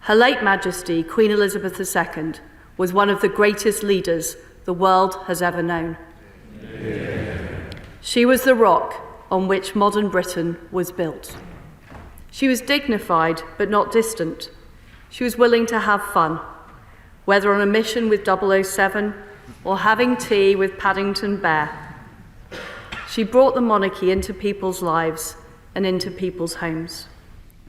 Her late Majesty, Queen Elizabeth II, was one of the greatest leaders the world has ever known. She was the rock on which modern Britain was built. She was dignified but not distant. She was willing to have fun, whether on a mission with 007 or having tea with Paddington Bear. She brought the monarchy into people's lives and into people's homes.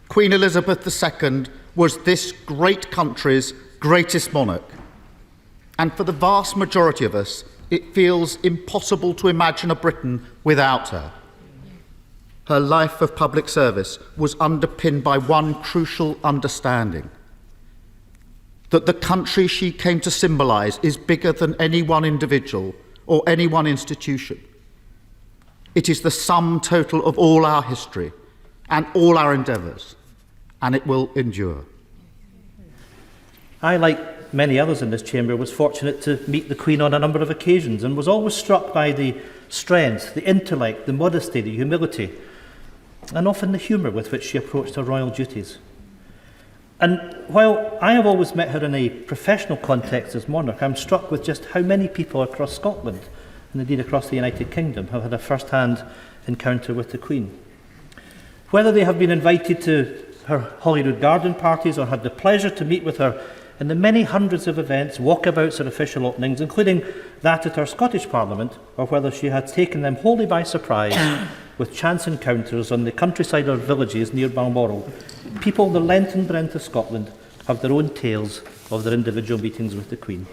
Queen Elizabeth II was this great country's greatest monarch. And for the vast majority of us, it feels impossible to imagine a Britain without her. Her life of public service was underpinned by one crucial understanding: that the country she came to symbolise is bigger than any one individual or any one institution. It is the sum total of all our history and all our endeavours, and it will endure. I, like many others in this chamber, was fortunate to meet the Queen on a number of occasions and was always struck by the strength, the intellect, the modesty, the humility, and often the humour with which she approached her royal duties. And while I have always met her in a professional context as monarch, I'm struck with just how many people across Scotland, and indeed across the United Kingdom, have had a first-hand encounter with the Queen. Whether they have been invited to her Holyrood garden parties or had the pleasure to meet with her in the many hundreds of events, walkabouts or official openings, including that at our Scottish Parliament, or whether she had taken them wholly by surprise with chance encounters on the countryside or villages near Balmoral, people the length and breadth of Scotland have their own tales of their individual meetings with the Queen.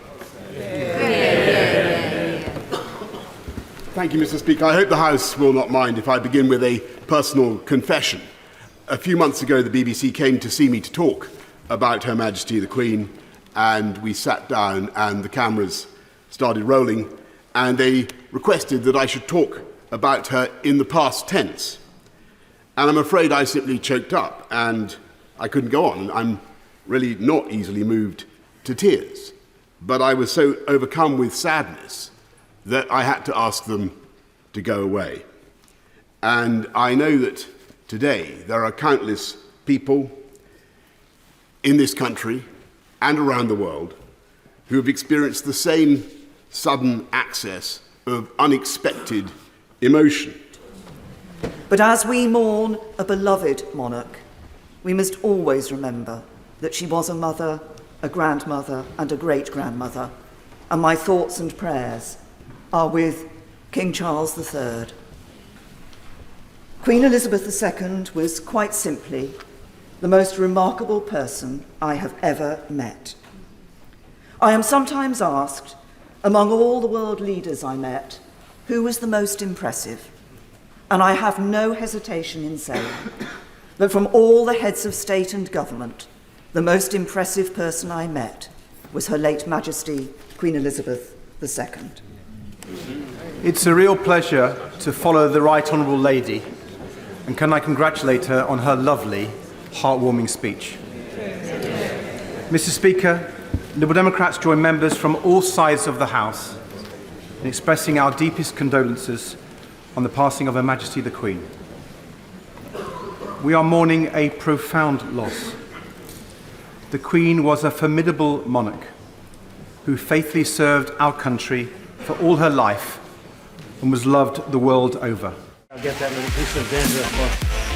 Thank you, Mr. Speaker. I hope the House will not mind if I begin with a personal confession. A few months ago, the BBC came to see me to talk about Her Majesty the Queen, and we sat down and the cameras started rolling, and they requested that I should talk about her in the past tense. And I'm afraid I simply choked up and I couldn't go on. I'm really not easily moved to tears, but I was so overcome with sadness that I had to ask them to go away. And I know that today there are countless people in this country and around the world who have experienced the same sudden access of unexpected emotion. But as we mourn a beloved monarch, we must always remember that she was a mother, a grandmother, and a great-grandmother, and my thoughts and prayers are with King Charles III. Queen Elizabeth II was quite simply the most remarkable person I have ever met. I am sometimes asked, among all the world leaders I met, who was the most impressive? And I have no hesitation in saying that from all the heads of state and government, the most impressive person I met was Her late Majesty, Queen Elizabeth II. It's a real pleasure to follow the Right Honourable Lady, and can I congratulate her on her lovely, heartwarming speech. Mr. Speaker, Liberal Democrats join members from all sides of the House in expressing our deepest condolences on the passing of Her Majesty the Queen. We are mourning a profound loss. The Queen was a formidable monarch who faithfully served our country for all her life and was loved the world over. I'll get that little piece of dandruff off.